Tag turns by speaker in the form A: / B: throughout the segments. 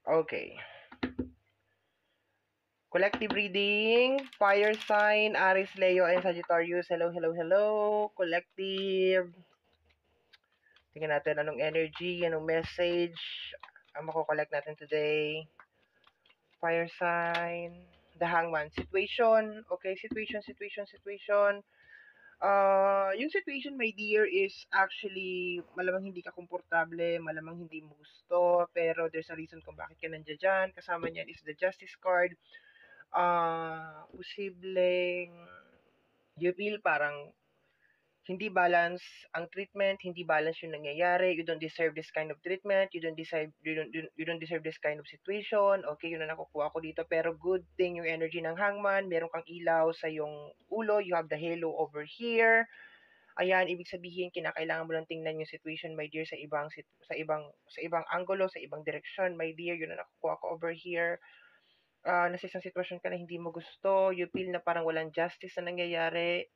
A: Okay. Collective reading, fire sign, Aries, Leo, and Sagittarius. Hello, hello, hello. Collective. Tingnan natin anong energy, anong message ang makokollect natin today. Fire sign, the hangman. Situation. Okay, situation. Yung situation, my dear, is actually malamang hindi ka komportable, malamang hindi mo gusto, pero there's a reason kung bakit ka nandiyan dyan. Kasama niyan is the justice card. Posibleng you feel parang hindi balance ang treatment, hindi balance yung nangyayari, you don't deserve this kind of treatment, you don't deserve this kind of situation. Okay, yun na nakukuha ko dito, pero good thing yung energy ng hangman, meron kang ilaw sa yung ulo, you have the halo over here. Ayan, ibig sabihin kinakailangan mo lang tingnan yung situation, my dear, sa ibang anggulo, sa ibang direksyon, my dear. Yun na nakukuha ko over here. Nasa isang sitwasyon ka na hindi mo gusto, you feel na parang walang justice na nangyayari,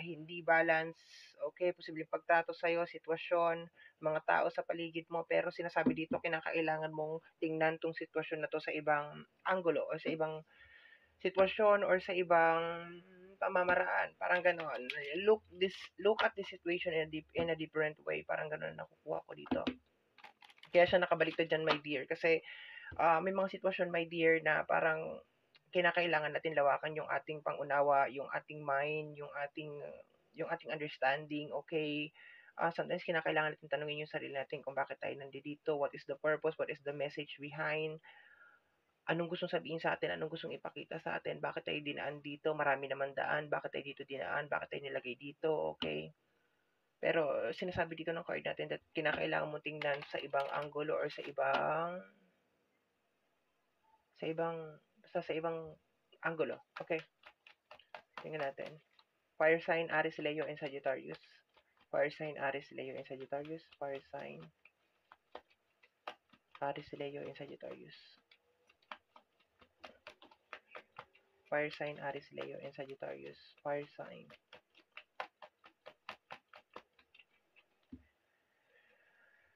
A: hindi balance, okay, posibleng pagtrato sa'yo, sitwasyon, mga tao sa paligid mo, pero sinasabi dito, kinakailangan mong tingnan tong sitwasyon na to sa ibang anggulo, o sa ibang sitwasyon, or sa ibang pamamaraan, parang ganon. Look at the situation in a different way, parang ganon nakukuha ko dito. Kaya siya nakabaliktad dyan, my dear, kasi may mga sitwasyon, my dear, na parang kinakailangan natin lawakan yung ating pangunawa, yung ating mind, yung ating understanding, okay? Sometimes kinakailangan natin tanungin yung sarili natin kung bakit tayo nandito, what is the purpose, what is the message behind, anong gustong sabihin sa atin, anong gustong ipakita sa atin, bakit tayo dinaan dito, marami naman daan, bakit tayo dito dinaan, bakit tayo nilagay dito, okay? Pero sinasabi dito ng card natin that kinakailangan mo tingnan sa ibang angulo or sa ibang angulo. Okay? Tingnan natin. Fire sign, Aries, Leo, and Sagittarius. Fire sign, Aries, Leo, and Sagittarius. Fire sign, Aries, Leo, and Sagittarius. Fire sign, Aries, Leo, and Sagittarius. Fire sign.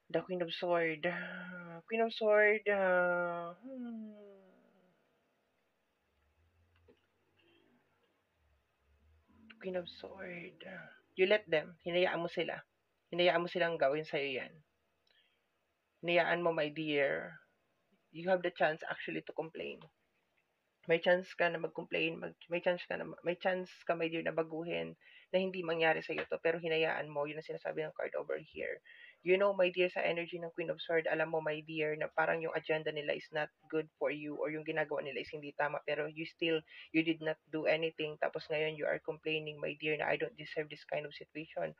A: The Queen of Swords. Queen of Swords. Queen of Swords. You let them. Hinayaan mo sila. Hinayaan mo silang gawin sa'yo yan. Hinayaan mo, my dear. You have the chance actually to complain. May chance ka na mag-complain, may chance ka, my dear, na baguhin, na hindi mangyari sa'yo to, pero hinayaan mo, yun ang sinasabi ng card over here. You know, my dear, sa energy ng Queen of Swords, alam mo, my dear, na parang yung agenda nila is not good for you, or yung ginagawa nila is hindi tama, pero you did not do anything, tapos ngayon you are complaining, my dear, na I don't deserve this kind of situation.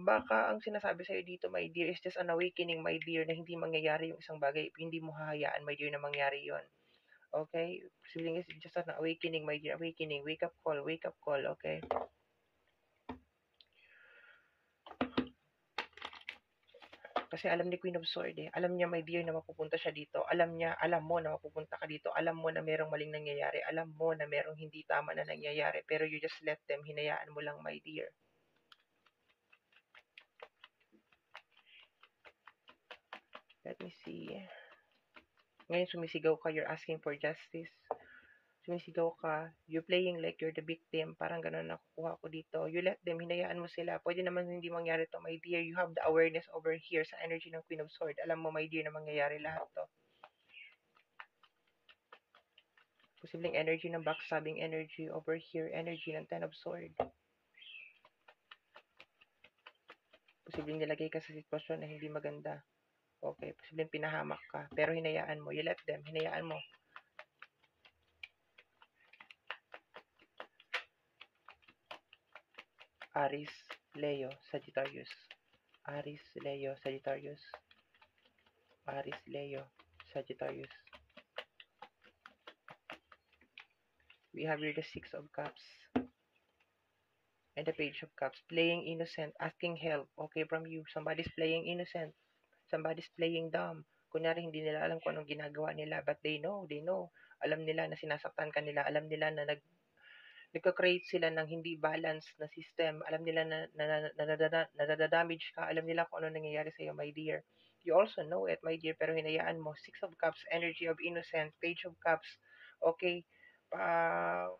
A: Baka ang sinasabi sa'yo dito, my dear, is just an awakening, my dear, na hindi mangyayari yung isang bagay, hindi mo hahayaan, my dear, na mangyari yon. Okay? Posibleng is just an awakening, my dear, awakening, wake up call, okay? Kasi alam ni Queen of Swords alam niya, my dear, na mapupunta siya dito, alam mo na mapupunta ka dito, alam mo na merong maling nangyayari, alam mo na merong hindi tama na nangyayari, pero you just let them, hinayaan mo lang, my dear. Let me see. Ngayon sumisigaw ka, you're asking for justice. Sumisigaw ka, you're playing like you're the victim, parang ganun nakukuha ko dito. You let them, hinayaan mo sila. Pwede naman hindi mangyari to, my dear. You have the awareness over here sa energy ng Queen of Swords. Alam mo, my dear, na mangyayari lahat to. Posibleng energy ng backstabbing energy over here, energy ng Ten of Swords. Posibleng nilagay ka sa sitwasyon na hindi maganda. Okay, posibleng pinahamak ka, pero hinayaan mo. You let them, hinayaan mo. Aries, Leo, Sagittarius. Aries, Leo, Sagittarius. Aries, Leo, Sagittarius. We have here the Six of Cups and the Page of Cups. Playing innocent, asking help, okay, from you. Somebody's playing innocent. Somebody's playing dumb. Kunyari, hindi nila alam kung anong ginagawa nila, but they know. Alam nila na sinasaktan ka nila. Alam nila na nagka-create sila ng hindi balance na system. Alam nila na nadadamage ka. Alam nila kung ano nangyayari sa'yo, my dear. You also know it, my dear, pero hinayaan mo. Six of Cups, energy of innocent, Page of Cups, okay?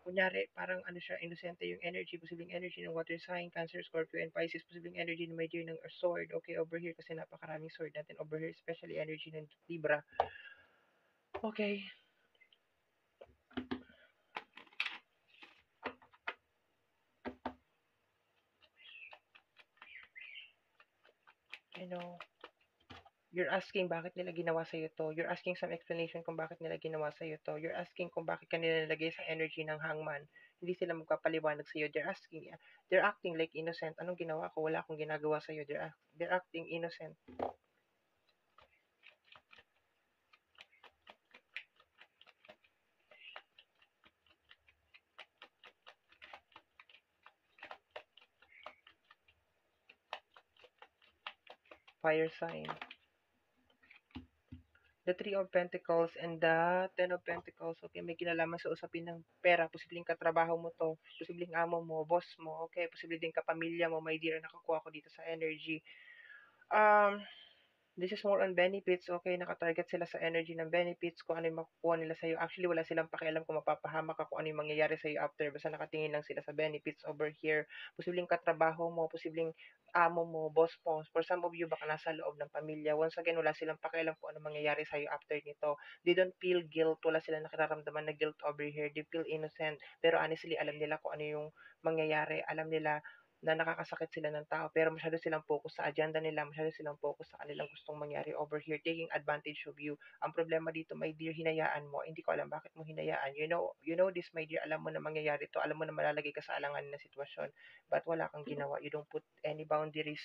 A: Kunyari, parang ano siya, innocente yung energy, posibleng energy ng water sign, Cancer, Scorpio, and Pisces, posibleng energy ng my dear ng sword, okay, over here, kasi napakaraming sword natin over here, especially energy ng Libra. Okay, you know, you're asking bakit nila ginawa sa'yo to. You're asking some explanation kung bakit nila ginawa sa'yo to. You're asking kung bakit kanila nilagay sa energy ng hangman. Hindi sila magpapaliwanag sa'yo. They're acting like innocent. Anong ginawa ko? Wala akong ginagawa sa'yo. They're acting innocent. Fire sign. The Three of Pentacles and the Ten of Pentacles. Okay, may kinalaman sa usapin ng pera. Posibleng katrabaho mo to. Posibleng amo mo, boss mo. Okay, posibleng din kapamilya mo, my dear. Nakakuha ko dito sa energy. This is more on benefits, okay? Nakatarget sila sa energy ng benefits, kung ano yung makukuha nila sa'yo. Actually, wala silang pakialam kung mapapahamak ka, kung ano yung mangyayari sa'yo after. Basta nakatingin lang sila sa benefits over here. Posibleng katrabaho mo, posibleng amo mo, boss mo. For some of you, baka nasa loob ng pamilya. Once again, wala silang pakialam kung ano mangyayari sa'yo after nito. They don't feel guilt. Wala silang nakararamdaman na guilt over here. They feel innocent. Pero honestly, alam nila kung ano yung mangyayari. Alam nila na nakakasakit sila ng tao, pero masyado silang focus sa agenda nila, masyado silang focus sa kanilang gustong mangyari over here, taking advantage of you. Ang problema dito, my dear, hinayaan mo. Hindi ko alam bakit mo hinayaan. You know this, my dear, alam mo na mangyayari to, alam mo na malalagay ka sa alangan na sitwasyon, but wala kang ginawa. You don't put any boundaries.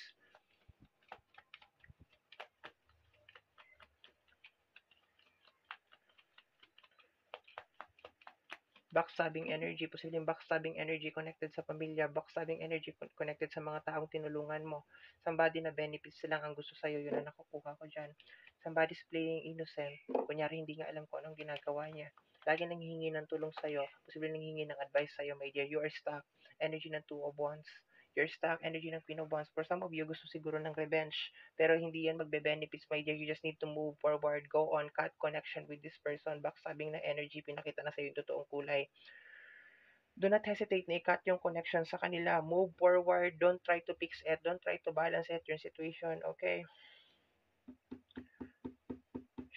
A: Backstabbing energy, posibleng backstabbing energy connected sa pamilya, backstabbing energy connected sa mga taong tinulungan mo. Somebody na benefits lang ang gusto sa'yo, yun ang nakukuha ko dyan. Somebody's playing innocent, kunyari hindi nga alam kung anong ginagawa niya. Lagi nanghihingi ng tulong sa'yo, posibleng nanghihingi ng advice sa'yo, my dear, you are stuck. Energy ng Two of Wands. You're stuck, energy ng Queen of Wands. For some of you, gusto siguro ng revenge, pero hindi yan magbe-benefits, my dear. You just need to move forward, go on, cut connection with this person. Backstabbing na energy, pinakita na sa'yo yung totoong kulay. Do not hesitate na i-cut yung connection sa kanila. Move forward. Don't try to fix it. Don't try to balance it, your situation. Okay?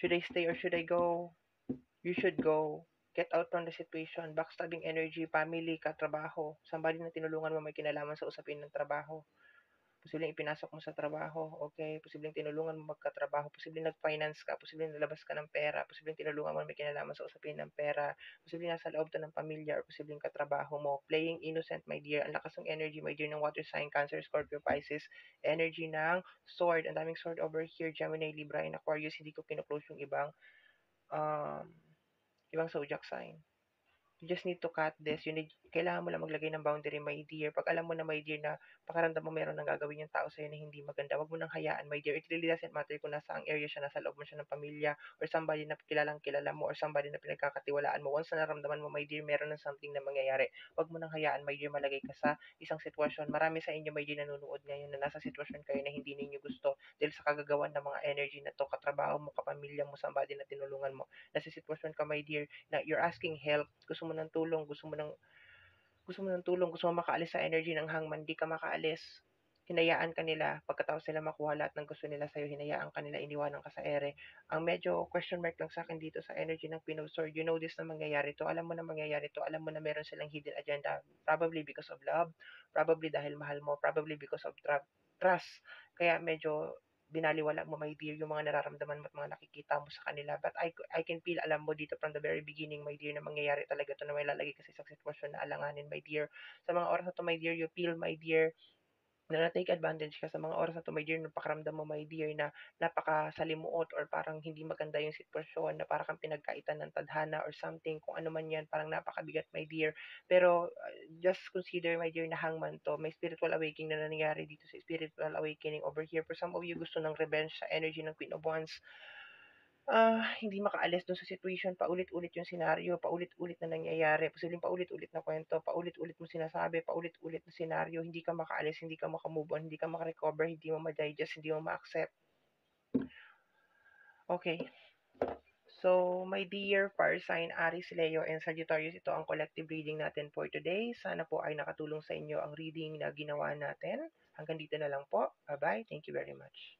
A: Should I stay or should I go? You should go. Get out from the situation. Backstabbing energy, family, katrabaho. Somebody na tinulungan mo may kinalaman sa usapin ng trabaho. Posibleng ipinasok mo sa trabaho, okay? Posibleng tinulungan mo magkatrabaho, posibleng nag-finance ka, posibleng nalabas ka ng pera, posibleng tinulungan mo may kinalaman sa usapin ng pera, posibleng nasa loob to ng pamilya, or posibleng katrabaho mo. Playing innocent, my dear. Ang lakas ng energy, my dear, ng water sign, Cancer, Scorpio, Pisces. Energy ng sword. Ang daming sword over here, Gemini, Libra, and Aquarius. Hindi ko kinuklose yung um, ibang zodiac sign. You just need to cut this. Kailangan mo lang maglagay ng boundary, my dear. Pag alam mo na, my dear, na pakaramdam mo meron nang gagawin yung tao sa'yo na hindi maganda, wag mo nang hayaan, my dear. It really doesn't matter kung nasa ang area siya, nasa loob mo siya ng pamilya, or somebody na kilalang kilala mo, or somebody na pinagkakatiwalaan mo. Once na naramdaman mo, my dear, meron ng something na mangyayari, wag mo nang hayaan, my dear, malagay ka sa isang sitwasyon. Marami sa inyo, my dear, nanonood ngayon na nasa sitwasyon kayo na hindi ninyo gusto dahil sa kagagawan ng mga energy na to, katrabaho mo, kapamilya mo, somebody na tinulungan mo. Nasa sitwasyon ka, my dear, na you're asking help, gusto mo ng tulong, gusto mo makaalis sa energy ng hangman, di ka makaalis. Hinayaan ka nila, pagkatapos sila makuha lahat ng gusto nila sa'yo, hinayaan ka nila, iniwanan ka sa ere. Ang medyo question mark lang sa akin dito sa energy ng Queen of Swords, you know this na mangyayari to, alam mo na mangyayari to, alam mo na meron silang hidden agenda, probably because of love, probably dahil mahal mo, probably because of trust. Kaya medyo binaliwala mo, my dear, yung mga nararamdaman mo at mga nakikita mo sa kanila. But I can feel, alam mo dito from the very beginning, my dear, na mangyayari talaga to, na may lalagay ka sa isang sitwasyon na alanganin, my dear. Sa mga oras na to, my dear, you feel, my dear, na na-take advantage ka sa mga oras na to, my dear, napakaramdam mo, my dear, na napakasalimuot or parang hindi maganda yung sitwasyon, na parang kang pinagkaitan ng tadhana or something, kung ano man yan, parang napakabigat, my dear. Pero just consider, my dear, na hangman to. May spiritual awakening na nangyayari dito sa spiritual awakening over here. For some of you, gusto ng revenge sa energy ng Queen of Wands. Hindi makaalis dun sa situation, paulit-ulit yung senaryo, paulit-ulit na nangyayari, posibleng paulit-ulit na kwento, paulit-ulit mo sinasabi, paulit-ulit na senaryo, hindi ka makaalis, hindi ka maka-move on, hindi ka maka-recover, hindi mo ma-digest, hindi mo ma-accept. Okay. So, my dear fire sign, Aries, Leo, and Sagittarius, ito ang collective reading natin for today. Sana po ay nakatulong sa inyo ang reading na ginawa natin. Hanggang dito na lang po. Bye-bye. Thank you very much.